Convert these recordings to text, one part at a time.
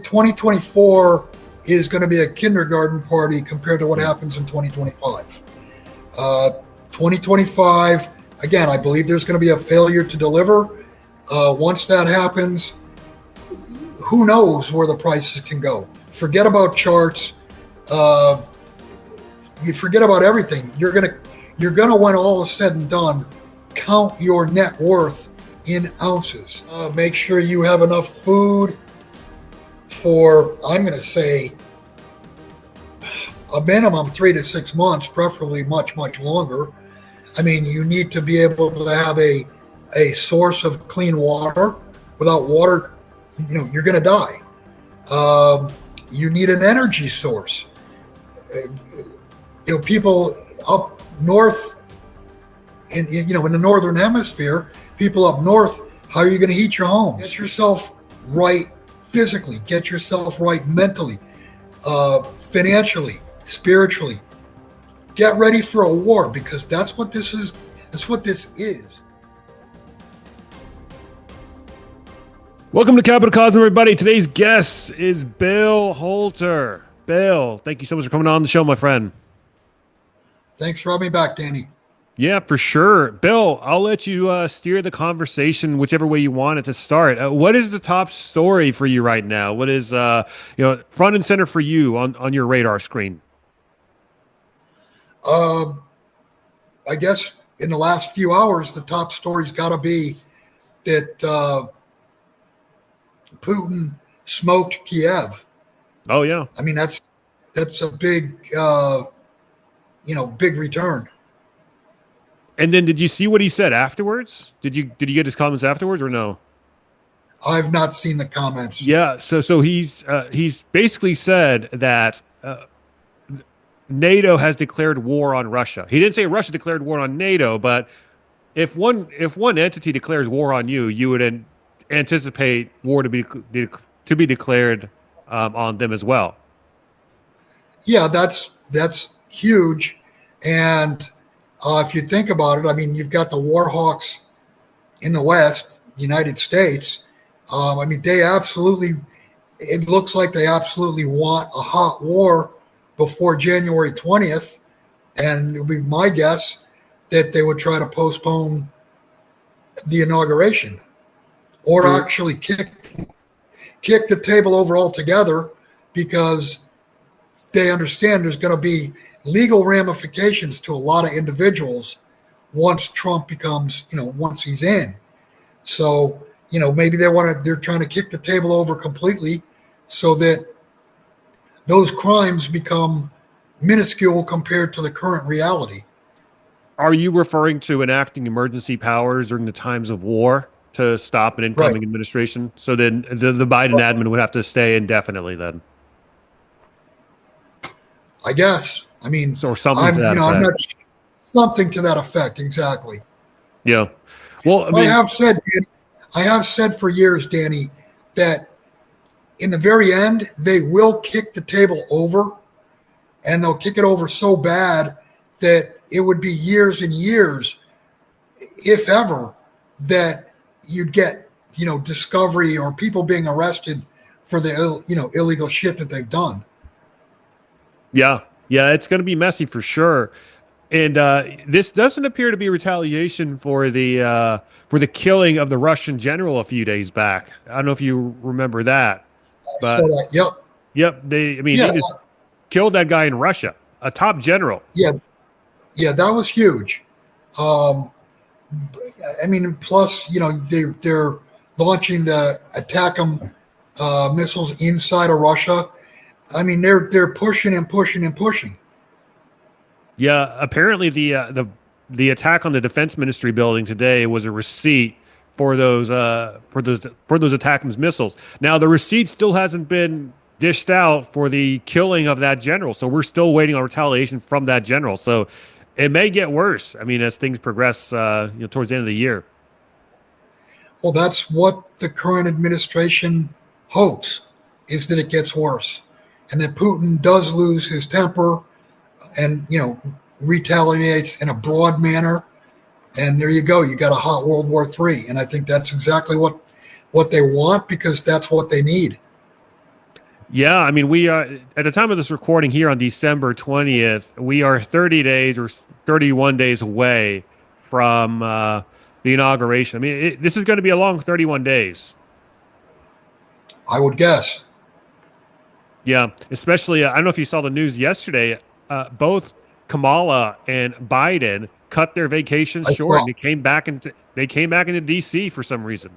2024 is going to be a kindergarten party compared to what happens in 2025. 2025, again, I believe there's going to be a failure to deliver. Once that happens, who knows where the prices can go. Forget about charts. You forget about everything. You're gonna, when all is said and done, count your net worth in ounces. Make sure you have enough food for, I'm going to say, a minimum 3 to 6 months, preferably much, much longer. I mean, you need to be able to have a source of clean water. Without water, you're going to die. You need an energy source. People up north, in the northern hemisphere, people up north, how are you going to heat your home? Get yourself right physically. Get yourself right mentally, financially, spiritually. Get ready for a war, because that's what this is. That's what this is. Welcome to Capital Cosm, everybody. Today's guest is Bill Holter. Bill, thank you so much for coming on the show, my friend. Thanks for having me back, Danny. Yeah, for sure. Bill, I'll let you steer the conversation whichever way you want it to start. What is the top story for you right now? What is front and center for you on your radar screen? I guess in the last few hours, the top story's got to be that Putin smoked Kiev. Oh yeah. I mean, that's a big big return. And then, did you see what he said afterwards? Did you get his comments afterwards or no? I've not seen the comments. Yeah. So he's basically said that NATO has declared war on Russia. He didn't say Russia declared war on NATO, but if one entity declares war on you, you would anticipate war to be declared on them as well. Yeah, that's huge. And if you think about it, I mean, you've got the war hawks in the West, the United States. I mean, it looks like they absolutely want a hot war before January 20th. And it would be my guess that they would try to postpone the inauguration or actually kick the table over altogether, because they understand there's going to be legal ramifications to a lot of individuals once Trump becomes, once he's in. So, maybe they're trying to kick the table over completely so that those crimes become minuscule compared to the current reality. Are you referring to enacting emergency powers during the times of war to stop an incoming administration? So then the Biden admin would have to stay indefinitely then? I guess. I mean, or something to that effect. I'm not, something to that effect, exactly. Yeah. Well, I mean, I have said for years, Danny, that in the very end, they will kick the table over, and they'll kick it over so bad that it would be years and years, if ever, that you'd get, discovery or people being arrested for the, illegal shit that they've done. Yeah, it's going to be messy for sure. And this doesn't appear to be retaliation for the killing of the Russian general a few days back. I don't know if you remember that. But, Yep. They just killed that guy in Russia, a top general. Yeah, that was huge. I mean, plus, they're launching the ATACMS missiles inside of Russia. I mean, they're pushing and pushing and pushing. Yeah, apparently the attack on the Defense Ministry building today was a receipt for those ATACMS missiles. Now the receipt still hasn't been dished out for the killing of that general, so we're still waiting on retaliation from that general. So it may get worse. I mean, as things progress, towards the end of the year. Well, that's what the current administration hopes, is that it gets worse, and that Putin does lose his temper and, retaliates in a broad manner. And there you go. You got a hot World War III. And I think that's exactly what they want, because that's what they need. Yeah, I mean, we are at the time of this recording here on December 20th, we are 30 days or 31 days away from the inauguration. I mean, this is going to be a long 31 days. I would guess. Yeah, especially I don't know if you saw the news yesterday. Both Kamala and Biden cut their vacations I short, saw. and they came back into DC for some reason.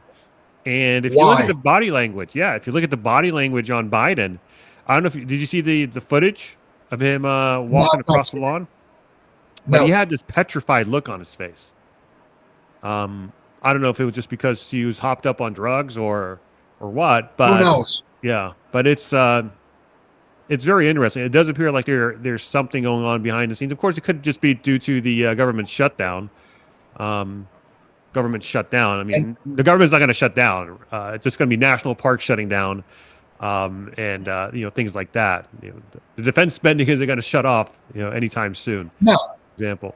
And if you look at the Why? body language, yeah, if you look at the body language on Biden, I don't know if did you see the footage of him walking Not across the seen it. lawn? But he No. had this petrified look on his face. I don't know if it was just because he was hopped up on drugs or what, Who but knows? yeah, but it's very interesting. It does appear like there's something going on behind the scenes. Of course, it could just be due to the government shutdown. Um, Government shut down. I And mean, the government's not going to shut down. It's just going to be national parks shutting down, and things like that. The defense spending isn't going to shut off anytime soon. no, For example.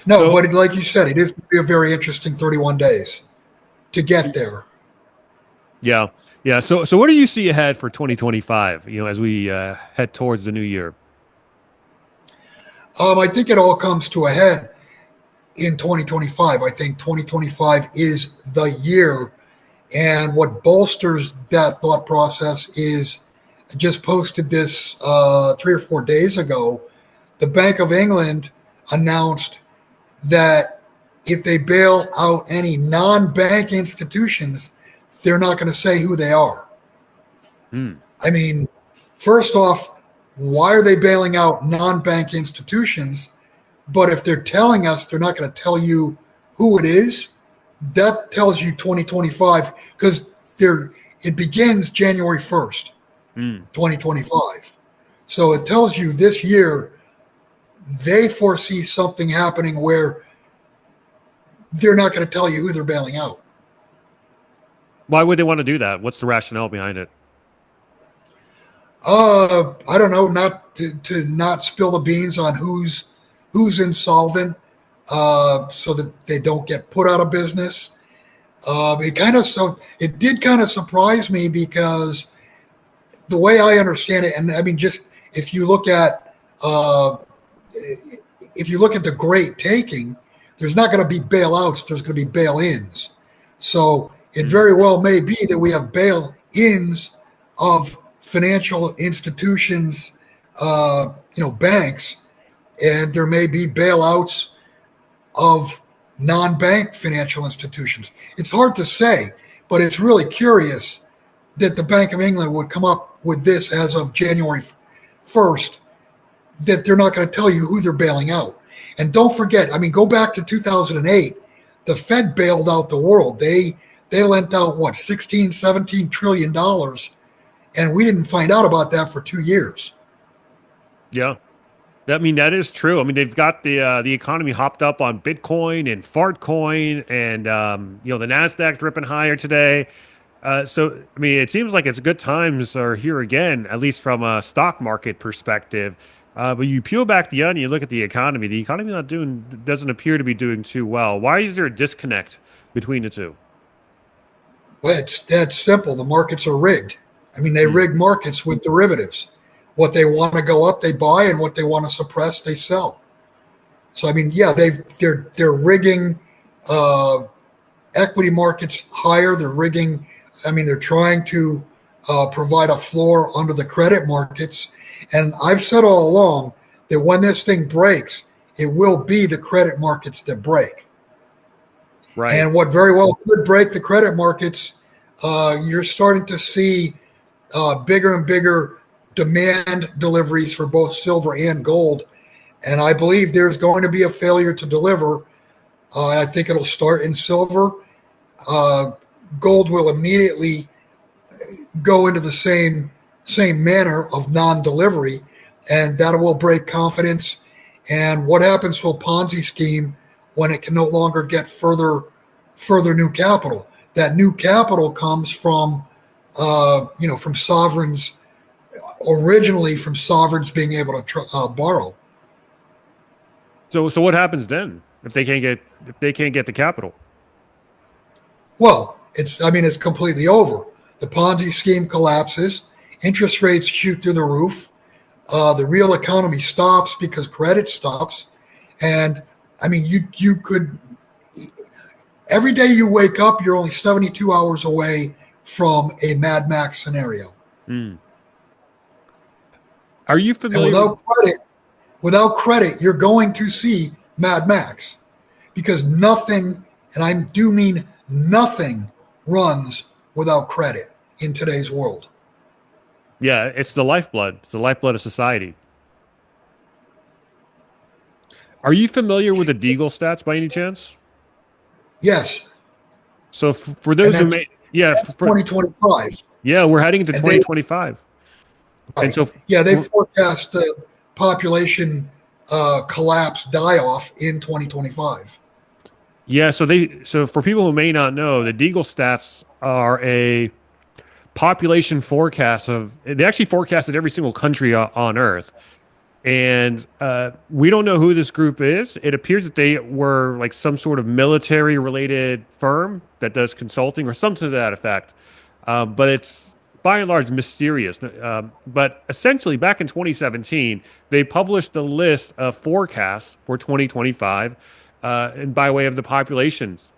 no, So but like you said, it is going to be a very interesting 31 days to get there. yeah, yeah. So what do you see ahead for 2025? As we head towards the new year. I think it all comes to a head in 2025. I think 2025 is the year. And what bolsters that thought process is I just posted this 3 or 4 days ago. The Bank of England announced that if they bail out any non bank institutions, they're not going to say who they are. Hmm. I mean, first off, why are they bailing out non bank institutions? But if they're telling us they're not going to tell you who it is, that tells you 2025 because it begins January 1st, Hmm. 2025. So it tells you this year they foresee something happening where they're not going to tell you who they're bailing out. Why would they want to do that? What's the rationale behind it? I don't know, not to not spill the beans on who's insolvent, so that they don't get put out of business. It did kind of surprise me because the way I understand it, and I mean, just if you look at uh, if you look at the Great Taking, there's not going to be bailouts. There's going to be bail-ins. So it Hmm. very well may be that we have bail-ins of financial institutions, banks, and there may be bailouts of non-bank financial institutions. It's hard to say, but it's really curious that the Bank of England would come up with this as of January 1st, that they're not going to tell you who they're bailing out. And don't forget, I mean, go back to 2008, the Fed bailed out the world. They lent out what, 16, 17 trillion dollars, and we didn't find out about that for 2 years. Yeah. I mean, that is true. I mean, they've got the economy hopped up on Bitcoin and Fartcoin, and the Nasdaq dripping higher today. So, I mean, it seems like it's good times are here again, at least from a stock market perspective. But you peel back the onion, you look at the economy. The economy doesn't appear to be doing too well. Why is there a disconnect between the two? Well, it's that simple. The markets are rigged. I mean, they Hmm. rig markets with derivatives. What they want to go up, they buy, and what they want to suppress, they sell. So I mean, yeah, they're rigging uh, equity markets higher. They're rigging. I mean, they're trying to provide a floor under the credit markets. And I've said all along that when this thing breaks, it will be the credit markets that break. Right. And what very well could break the credit markets, you're starting to see bigger and bigger demand deliveries for both silver and gold. And I believe there's going to be a failure to deliver. I think it'll start in silver. Uh, Gold will immediately go into the same manner of non-delivery, and that will break confidence. And what happens to a Ponzi scheme when it can no longer get further new capital? That new capital comes from sovereigns, originally from sovereigns being able to borrow. So what happens then if they can't get the capital? Well, it's completely over. the Ponzi scheme collapses, interest rates shoot through the roof, the real economy stops because credit stops, and I mean, you could every day you wake up, you're only 72 hours away from a Mad Max scenario. Mm. Are you And familiar with? without credit, you're going to see Mad Max because nothing, and I do mean nothing, runs without credit in today's world. Yeah, it's the lifeblood. It's the lifeblood of society. Are you familiar with the Deagel stats by any chance? Yes, So for and those who may, yeah, that's 2025, yeah, we're heading into and they 2025, and right, so yeah, they forecast the population collapse, die off in 2025. yeah, so for people who may not know, the Deagel stats are a population forecast of. They actually forecasted every single country on Earth. And we don't know who this group is. It appears that they were like some sort of military related firm that does consulting or something to that effect. But it's by and large mysterious. But essentially, back in 2017, they published a list of forecasts for 2025 and by way of the populations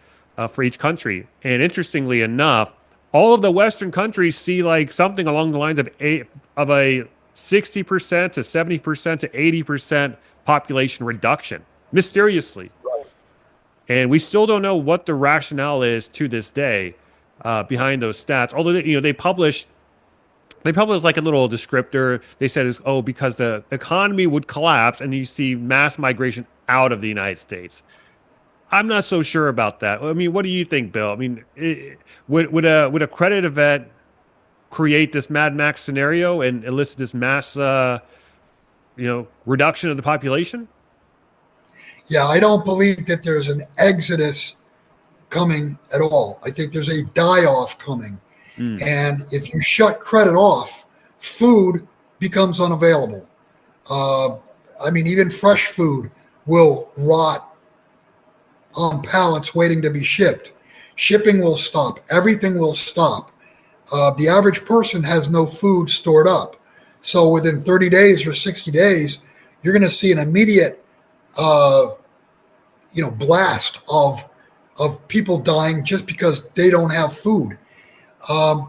for each country. And interestingly enough, all of the Western countries see like something along the lines of a 60% to 70% to 80% population reduction mysteriously. And we still don't know what the rationale is to this day behind those stats. Although they published like a little descriptor. They said it's because the economy would collapse and you see mass migration out of the United States. I'm not so sure about that. I mean, what do you think, Bill? I mean, would a credit event create this Mad Max scenario and elicit this mass, reduction of the population? Yeah, I don't believe that there's an exodus coming at all. I think there's a die off coming. Mm. And if you shut credit off, food becomes unavailable. I mean, even fresh food will rot on pallets waiting to be shipped. Shipping will stop. Everything will stop. The average person has no food stored up. So within 30 days or 60 days, you're going to see an immediate, blast of people dying just because they don't have food. I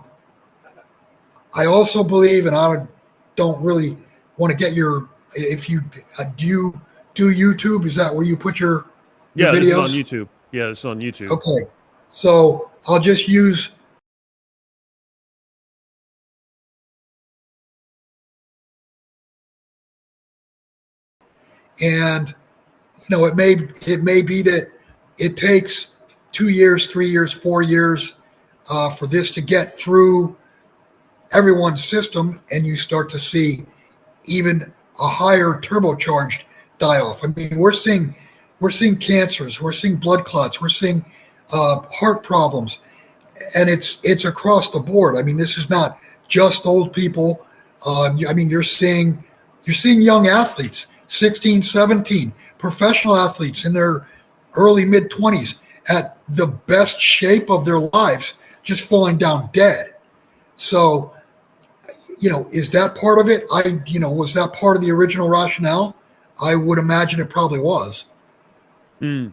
also believe, and I don't really want to get if you do YouTube, is that where you put your Yeah, videos? this is on YouTube. Yeah, this is on YouTube. Okay, so I'll just use. And it may be that it takes 2 years, 3 years, 4 years for this to get through everyone's system, and you start to see even a higher turbocharged die off. I mean, we're seeing cancers, we're seeing blood clots, we're seeing heart problems, and it's across the board. I mean, this is not just old people. I mean, you're seeing young athletes, 16, 17, professional athletes in their early mid 20s at the best shape of their lives, just falling down dead. So, is that part of it? Was that part of the original rationale? I would imagine it probably was. Mm.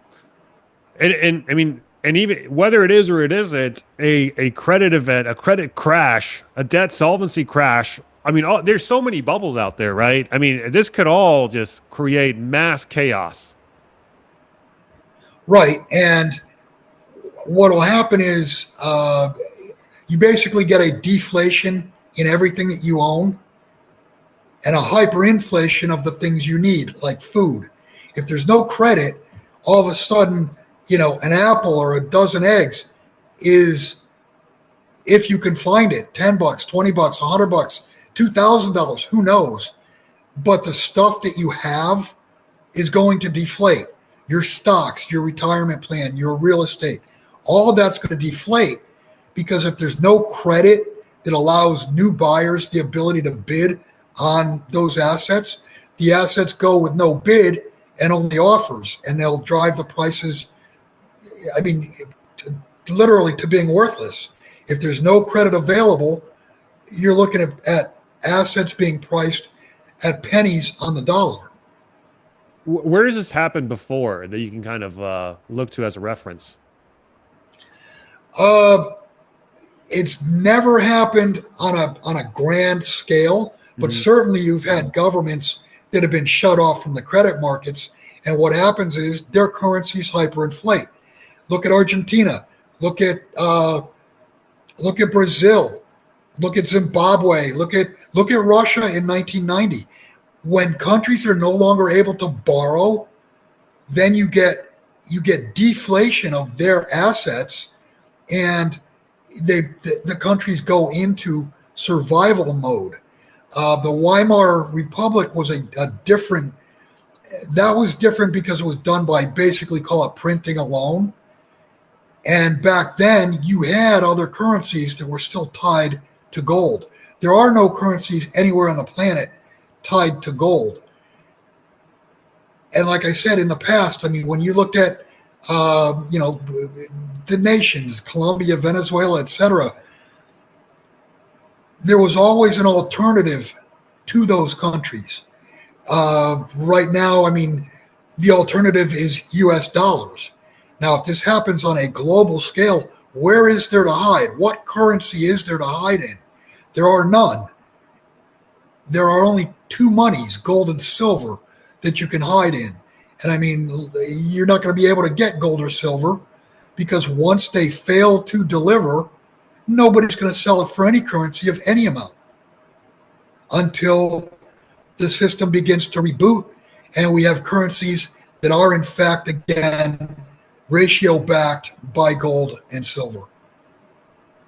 And I mean, and even whether it is or it isn't a credit event, a credit crash, a debt solvency crash. I mean, there's so many bubbles out there, right? I mean, this could all just create mass chaos. Right. And what will happen is you basically get a deflation in everything that you own and a hyperinflation of the things you need, like food. If there's no credit, all of a sudden, an apple or a dozen eggs is, if you can find it, $10, $20, $100, $2,000, who knows? But the stuff that you have is going to deflate. Your stocks, your retirement plan, your real estate, all of that's going to deflate because if there's no credit that allows new buyers the ability to bid on those assets, the assets go with no bid and only offers, and they'll drive the prices, I mean, literally to being worthless. If there's no credit available, you're looking at assets being priced at pennies on the dollar. Where does this happen before that you can kind of look to as a reference? Uh, it's never happened on a grand scale, but Hmm. certainly you've had governments that have been shut off from the credit markets, and what happens is their currencies hyperinflate. Look at Argentina. Look at look at Brazil. Look at Zimbabwe. Look at Russia in 1990. When countries are no longer able to borrow, then you get deflation of their assets, and the countries go into survival mode. The Weimar Republic was a different. That was different because it was done by basically call it printing alone. And back then, you had other currencies that were still tied to gold. There are no currencies anywhere on the planet tied to gold. And like I said in the past, I mean, when you looked at the nations, Colombia, Venezuela, etc., there was always an alternative to those countries. Right now, I mean, the alternative is U.S. dollars. Now, if this happens on a global scale, where is there to hide? What currency is there to hide in? There are none. There are only two monies, gold and silver, that you can hide in. And I mean, you're not going to be able to get gold or silver because once they fail to deliver, nobody's going to sell it for any currency of any amount until the system begins to reboot and we have currencies that are, in fact, again, ratio backed by gold and silver.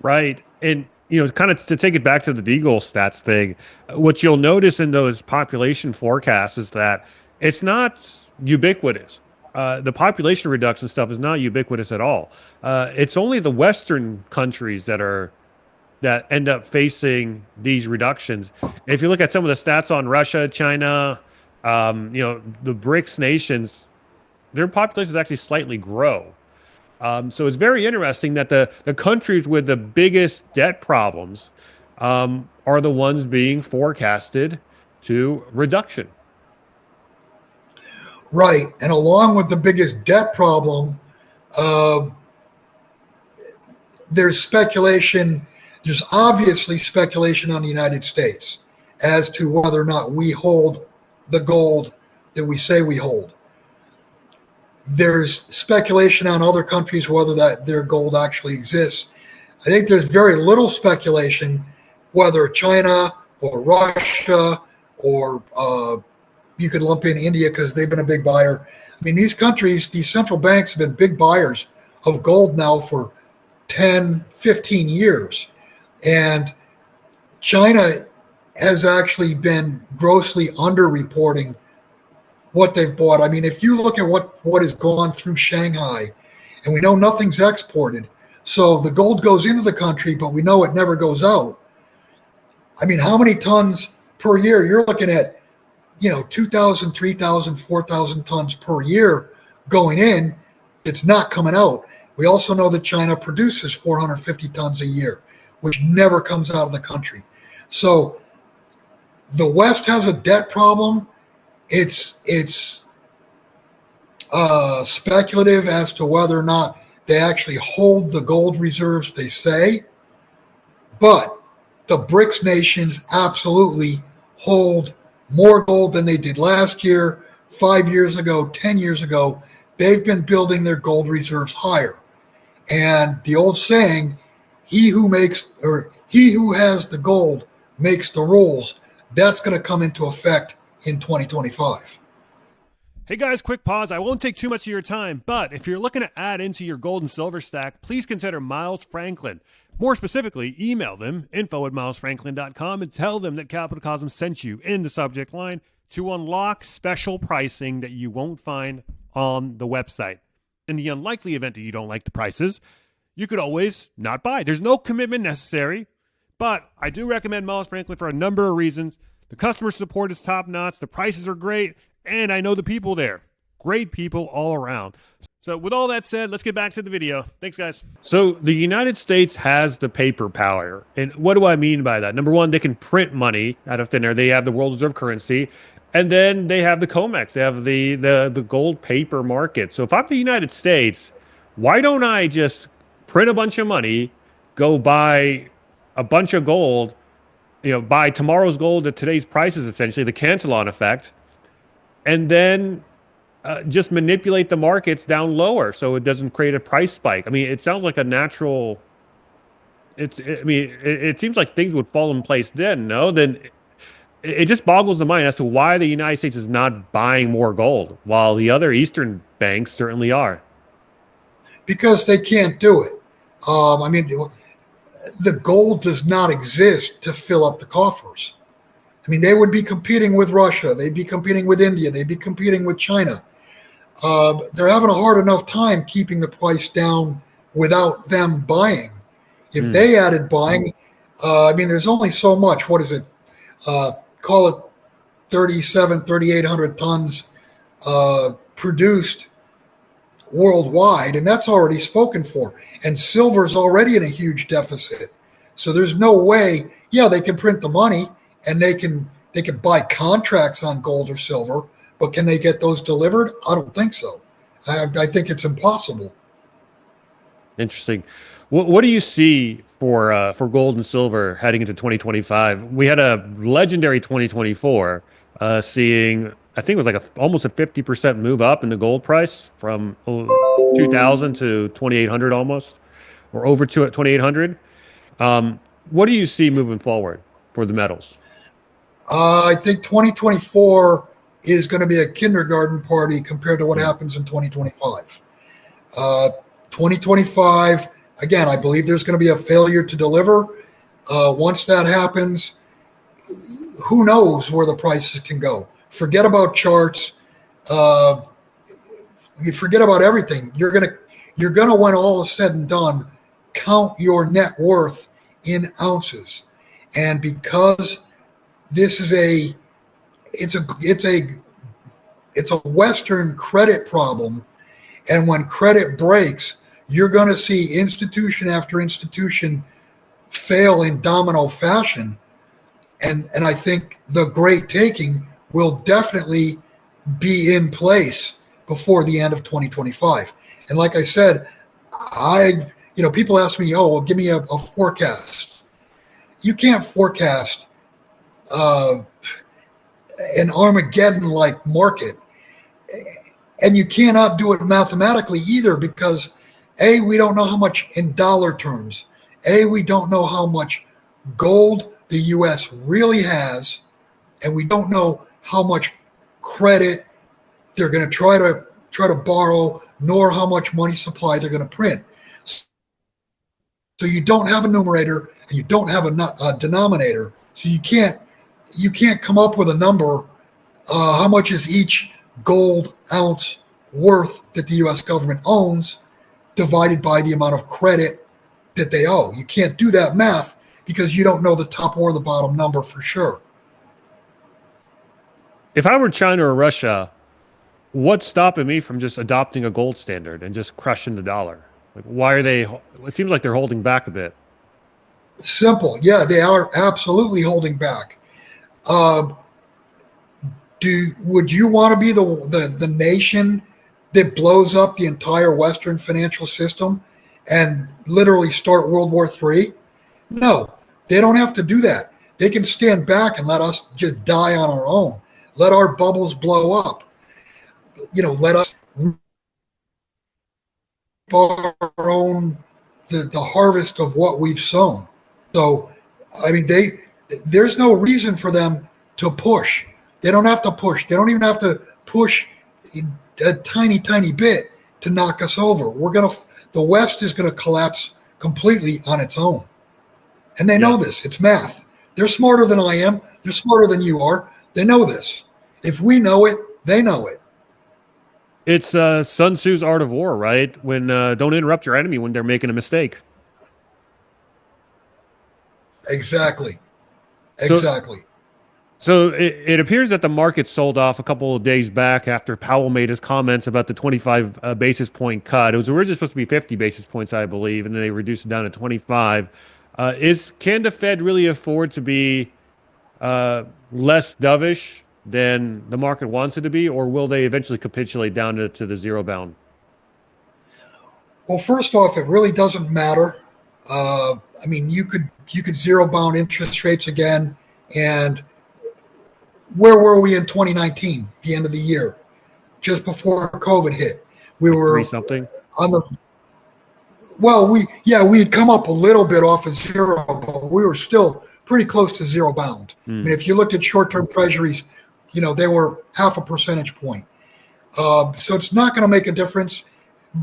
Right. And, kind of to take it back to the Deagel stats thing, what you'll notice in those population forecasts is that it's not ubiquitous. The population reduction stuff is not ubiquitous at all. It's only the Western countries that end up facing these reductions. If you look at some of the stats on Russia, China, the BRICS nations, their populations actually slightly grow. So it's very interesting that the countries with the biggest debt problems are the ones being forecasted to reduction. Right. And along with the biggest debt problem, uh, there's speculation. There's obviously speculation on the United States as to whether or not we hold the gold that we say we hold. There's speculation on other countries whether that their gold actually exists. I think there's very little speculation whether China or Russia or you could lump in India because they've been a big buyer. I mean, these countries, these central banks have been big buyers of gold now for 10, 15 years. And China has actually been grossly underreporting what they've bought. I mean, if you look at what has gone through Shanghai, and we know nothing's exported, so the gold goes into the country, but we know it never goes out. I mean, how many tons per year? You're looking at, 2,000, 3,000, 4,000 tons per year going in. It's not coming out. We also know that China produces 450 tons a year, which never comes out of the country. So the West has a debt problem. It's speculative as to whether or not they actually hold the gold reserves they say, but the BRICS nations absolutely hold more gold than they did last year, 5 years ago, 10 years ago. They've been building their gold reserves higher. And the old saying, he who has the gold makes the rules, that's going to come into effect in 2025. Hey guys, quick pause. I won't take too much of your time, but if you're looking to add into your gold and silver stack, please consider Miles Franklin. More specifically, email them, info@milesfranklin.com, and tell them that Capital Cosmos sent you in the subject line to unlock special pricing that you won't find on the website. In the unlikely event that you don't like the prices, you could always not buy. There's no commitment necessary, but I do recommend Miles Franklin for a number of reasons. The customer support is top notch, the prices are great, and I know the people there. Great people all around. So with all that said, let's get back to the video. Thanks, guys. So the United States has the paper power. And what do I mean by that? Number one, they can print money out of thin air. They have the world reserve currency. And then they have the COMEX. They have the gold paper market. So if I'm the United States, why don't I just print a bunch of money, go buy a bunch of gold, buy tomorrow's gold at today's prices, essentially, the Cantillon effect, and then just manipulate the markets down lower so it doesn't create a price spike. I mean, it sounds like a natural. It seems like things would fall in place then. No, then it just boggles the mind as to why the United States is not buying more gold while the other Eastern banks certainly are. Because they can't do it. I mean, the gold does not exist to fill up the coffers. I mean, they would be competing with Russia. They'd be competing with India. They'd be competing with China. They're having a hard enough time keeping the price down without them buying. If they added buying, I mean, there's only so much. What is it? Call it 3,800 tons produced worldwide, and that's already spoken for. And silver's already in a huge deficit. So there's no way. Yeah, they can print the money and they can buy contracts on gold or silver, but can they get those delivered? I don't think so. I think it's impossible. Interesting. What do you see for gold and silver heading into 2025? We had a legendary 2024, seeing I think it was like almost a 50% move up in the gold price from 2,000 to 2,800 almost, or over to 2,800. What do you see moving forward for the metals? I think 2024 is going to be a kindergarten party compared to what happens in 2025. 2025, again, I believe there's going to be a failure to deliver. Once that happens, who knows where the prices can go? Forget about charts. You forget about everything. You're gonna when all is said and done, count your net worth in ounces, and because this is it's a Western credit problem, and when credit breaks, you're going to see institution after institution fail in domino fashion, and I think the great taking will definitely be in place before the end of 2025. And like I said, people ask me, oh, well, give me a forecast. You can't forecast an Armageddon-like market. And you cannot do it mathematically either because, A, we don't know how much in dollar terms. A, we don't know how much gold the U.S. really has, and we don't know how much credit they're going to try to borrow, nor how much money supply they're going to print. So you don't have a numerator and you don't have a denominator. So you can't come up with a number. How much is each gold ounce worth that the U.S. government owns divided by the amount of credit that they owe? You can't do that math because you don't know the top or the bottom number for sure. If I were China or Russia, what's stopping me from just adopting a gold standard and just crushing the dollar? Like, why are they? It seems like they're holding back a bit. Simple. Yeah, they are absolutely holding back. Would you want to be the nation that blows up the entire Western financial system and literally start World War III? No, they don't have to do that. They can stand back and let us just die on our own. Let our bubbles blow up. Let us our own the harvest of what we've sown. So, I mean, there's no reason for them to push. They don't have to push. They don't even have to push a tiny, tiny bit to knock us over. The West is gonna collapse completely on its own, and they know this. It's math. They're smarter than I am. They're smarter than you are. They know this. If we know it, they know it. It's Sun Tzu's Art of War, right? When don't interrupt your enemy when they're making a mistake. Exactly. So it appears that the market sold off a couple of days back after Powell made his comments about the 25 basis point cut. It was originally supposed to be 50 basis points, I believe, and then they reduced it down to 25. Can the Fed really afford to be less dovish than the market wants it to be, or will they eventually capitulate down to the zero bound? Well, first off, it really doesn't matter. I mean, you could zero bound interest rates again, and where were we in 2019, the end of the year, just before COVID hit? We Like three were something? on the well, we had come up a little bit off of zero, but we were still pretty close to zero bound. I Hmm. mean, if you looked at short-term treasuries, they were half a percentage point. So it's not going to make a difference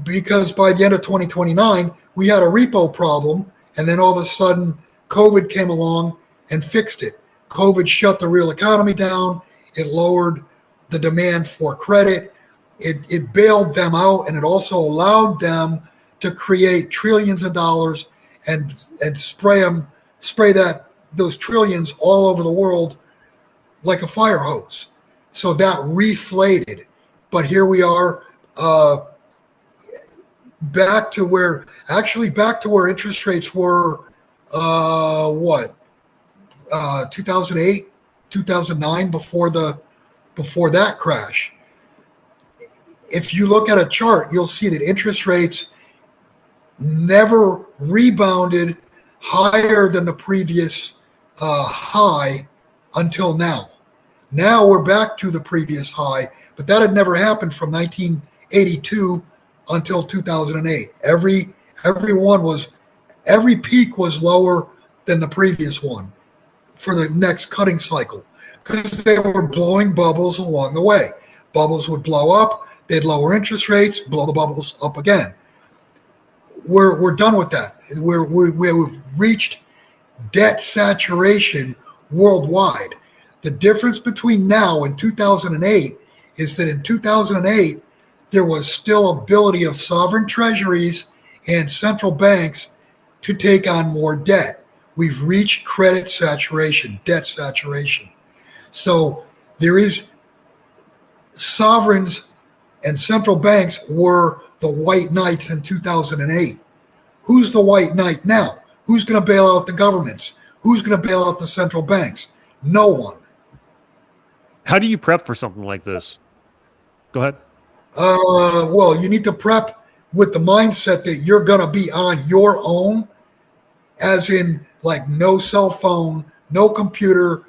because by the end of 2029, we had a repo problem, and then all of a sudden, COVID came along and fixed it. COVID shut the real economy down. It lowered the demand for credit. It bailed them out, and it also allowed them to create trillions of dollars and spray those trillions all over the world like a fire hose. So that reflated. But here we are, back to where interest rates were, what, 2008, 2009, before that crash. If you look at a chart, you'll see that interest rates never rebounded higher than the previous high until now. Now we're back to the previous high, but that had never happened from 1982 until 2008. Every peak was lower than the previous one for the next cutting cycle because they were blowing bubbles along the way. Bubbles would blow up, they'd lower interest rates, blow the bubbles up again. We're done with that. We've reached debt saturation worldwide. The difference between now and 2008 is that in 2008, there was still ability of sovereign treasuries and central banks to take on more debt. We've reached credit saturation, debt saturation. So there is sovereigns and central banks were the white knights in 2008. Who's the white knight now? Who's going to bail out the governments? Who's going to bail out the central banks? No one. How do you prep for something like this? Go ahead. Well, you need to prep with the mindset that you're going to be on your own, as in like no cell phone, no computer,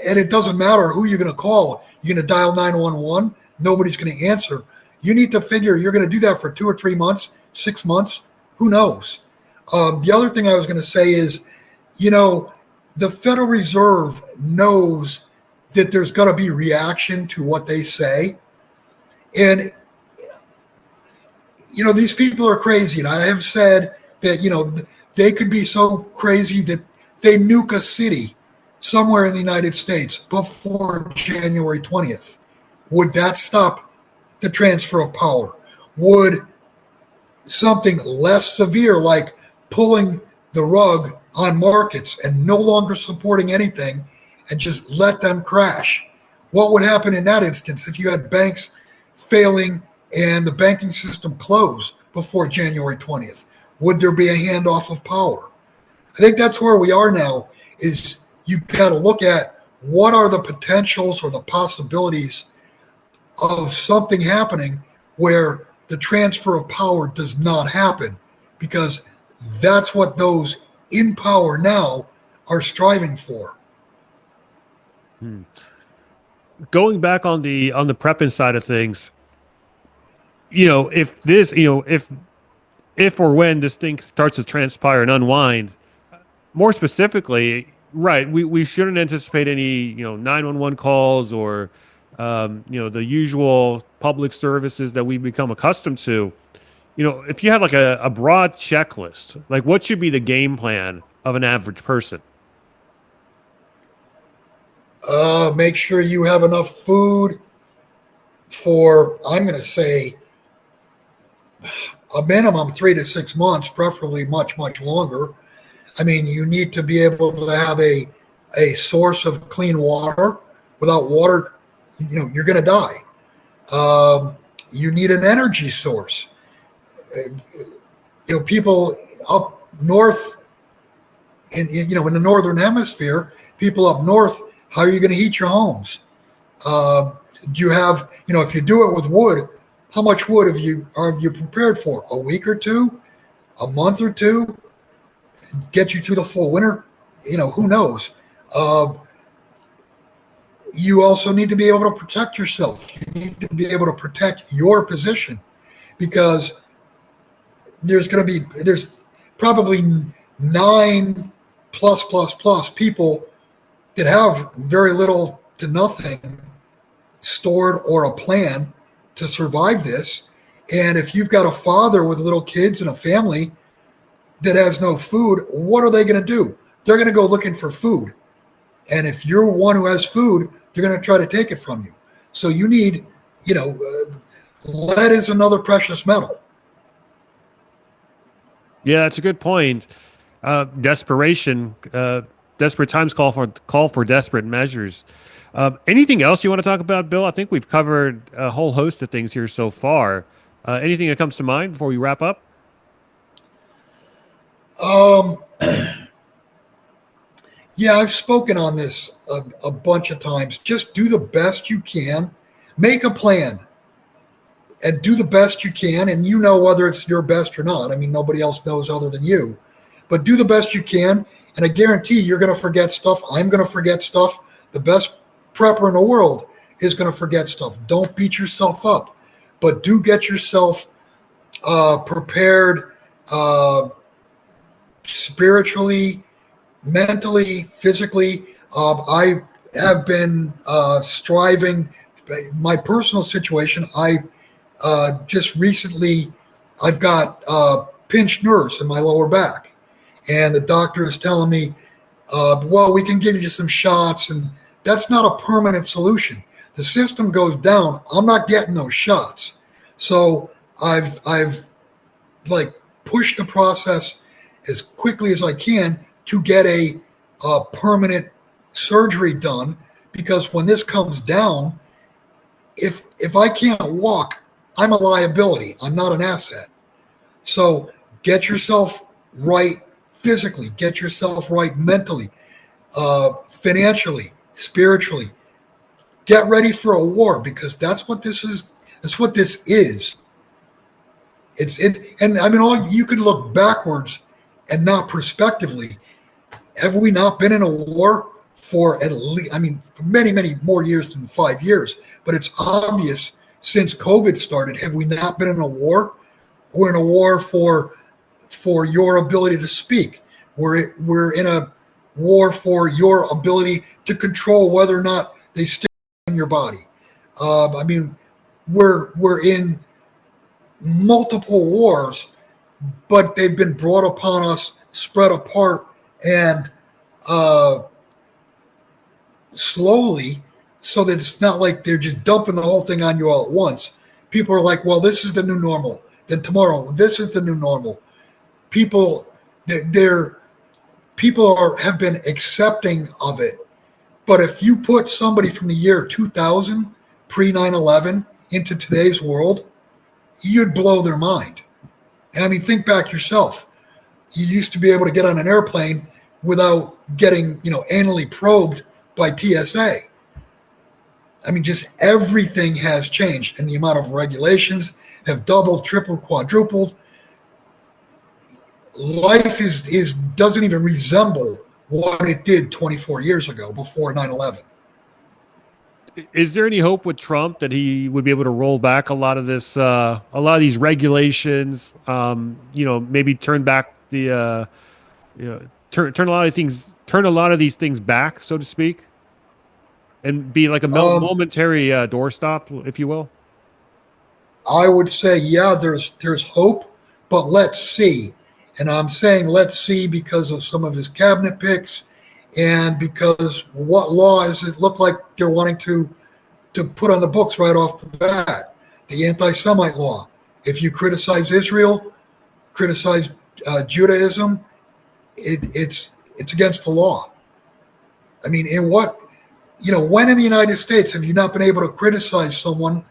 and it doesn't matter who you're going to call. You're going to dial 911. Nobody's going to answer. You need to figure you're going to do that for 2 or 3 months, 6 months. Who knows? The other thing I was going to say is, the Federal Reserve knows that there's going to be reaction to what they say. And, these people are crazy. And I have said that, they could be so crazy that they nuke a city somewhere in the United States before January 20th. Would that stop the transfer of power? Would something less severe like pulling the rug on markets and no longer supporting anything and just let them crash? What would happen in that instance if you had banks failing and the banking system closed before January 20th? Would there be a handoff of power? I think that's where we are now, is you've got to look at what are the potentials or the possibilities of something happening where the transfer of power does not happen, because that's what those in power now are striving for. Hmm. Going back on the prepping side of things, if this, if or when this thing starts to transpire and unwind, more specifically, right, we shouldn't anticipate any 911 calls or the usual public services that we've become accustomed to. If you had like a broad checklist, like what should be the game plan of an average person? Make sure you have enough food for, I'm going to say, a minimum 3 to 6 months, preferably much, much longer. I mean, you need to be able to have a a source of clean water. Without water, you're going to die. You need an energy source. People up north in the northern hemisphere, people up north, how are you going to heat your homes? Do you have, if you do it with wood, how much wood have you prepared for? A week or two, a month or two, get you through the full winter? Who knows? You also need to be able to protect yourself. You need to be able to protect your position, because there's probably 9 plus people that have very little to nothing stored or a plan to survive this. And if you've got a father with little kids and a family that has no food, what are they going to do? They're going to go looking for food. And if you're one who has food, they're going to try to take it from you. So you need, lead is another precious metal. Yeah, that's a good point. Desperation, desperate times call for desperate measures. Anything else you want to talk about, Bill? I think we've covered a whole host of things here so far. Anything that comes to mind before we wrap up? Yeah, I've spoken on this a bunch of times. Just do the best you can. Make a plan and do the best you can. And whether it's your best or not. I mean, nobody else knows other than you. But do the best you can. And I guarantee you're going to forget stuff. I'm going to forget stuff. The best prepper in the world is going to forget stuff. Don't beat yourself up. But do get yourself prepared spiritually, mentally, physically. I have been striving. My personal situation, I just recently, I've got pinched nerves in my lower back. And the doctor is telling me, well, we can give you some shots. And that's not a permanent solution. The system goes down. I'm not getting those shots. So I've pushed the process as quickly as I can to get a permanent surgery done, because when this comes down, if I can't walk, I'm a liability. I'm not an asset. So get yourself right physically, get yourself right mentally, financially, spiritually. Get ready for a war, because that's what this is. That's what this is. And I mean, you could look backwards and not prospectively. Have we not been in a war for at least, for many, many more years than 5 years? But it's obvious since COVID started. Have we not been in a war? We're in a war for your ability to speak. We're in a war for your ability to control whether or not they stay in your body. We're in multiple wars, but they've been brought upon us, spread apart, and slowly, so that it's not like they're just dumping the whole thing on you all at once. People are like, well, this is the new normal. Then tomorrow, this is the new normal. People have been accepting of it. But if you put somebody from the year 2000, pre 9/11, into today's world, you'd blow their mind. And think back yourself. You used to be able to get on an airplane without getting, anally probed by TSA. Just everything has changed, and the amount of regulations have doubled, tripled, quadrupled. Life doesn't even resemble what it did 24 years ago, before 9/11. Is there any hope with Trump that he would be able to roll back a lot of this, a lot of these regulations? Maybe turn back the, turn a lot of these things back, so to speak, and be like a momentary doorstop, if you will. I would say, yeah, there's hope, but let's see. And I'm saying let's see because of some of his cabinet picks, and because what laws it look like they're wanting to put on the books right off the bat. The anti-Semite law. If you criticize Israel, criticize Judaism, it's against the law. I mean, in what, when in the United States have you not been able to criticize someone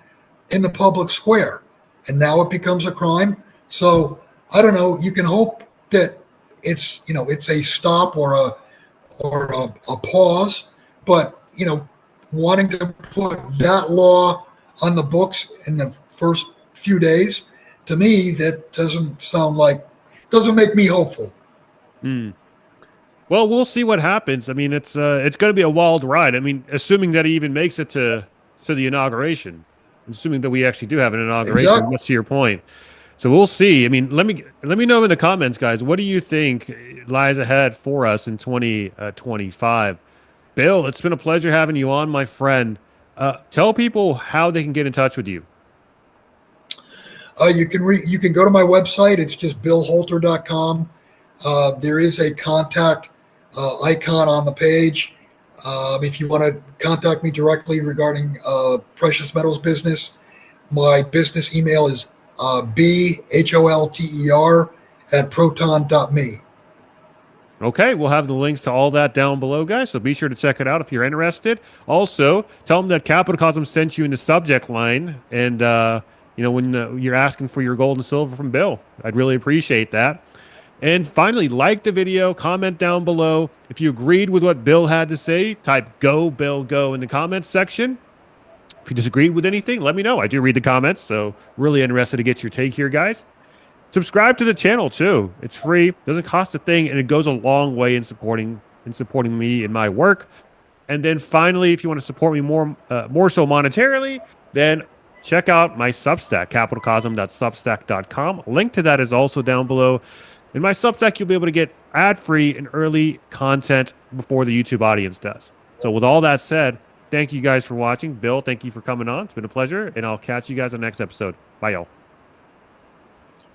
in the public square? And now it becomes a crime. So I don't know. You can hope that it's a stop or a pause, but wanting to put that law on the books in the first few days, to me, that doesn't make me hopeful. Hmm. Well, we'll see what happens. I mean, it's going to be a wild ride. I mean, assuming that he even makes it to the inauguration, assuming that we actually do have an inauguration. Exactly. That's to your point. So we'll see. I mean, let me know in the comments, guys. What do you think lies ahead for us in 2025? Bill, it's been a pleasure having you on, my friend. Tell people how they can get in touch with you. You can go to my website. It's just billholter.com. There is a contact icon on the page. If you want to contact me directly regarding precious metals business, my business email is bholter at proton.me. Okay, we'll have the links to all that down below, guys. So be sure to check it out if you're interested. Also, tell them that Capital Cosm sent you in the subject line, and when you're asking for your gold and silver from Bill, I'd really appreciate that. And finally, like the video, comment down below. If you agreed with what Bill had to say, type "Go Bill Go" in the comments section. If you disagreed with anything, let me know. I do read the comments, so really interested to get your take here, guys. Subscribe to the channel too. It's free, doesn't cost a thing, and it goes a long way in supporting me in my work. And then finally, if you want to support me more so monetarily, then check out my Substack, capitalcosm.substack.com. Link to that is also down below. In my Substack, you'll be able to get ad-free and early content before the YouTube audience does. So with all that said, thank you guys for watching. Bill, thank you for coming on. It's been a pleasure, and I'll catch you guys on the next episode. Bye, y'all.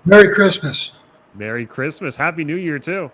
Merry Christmas. Merry Christmas. Happy New Year, too.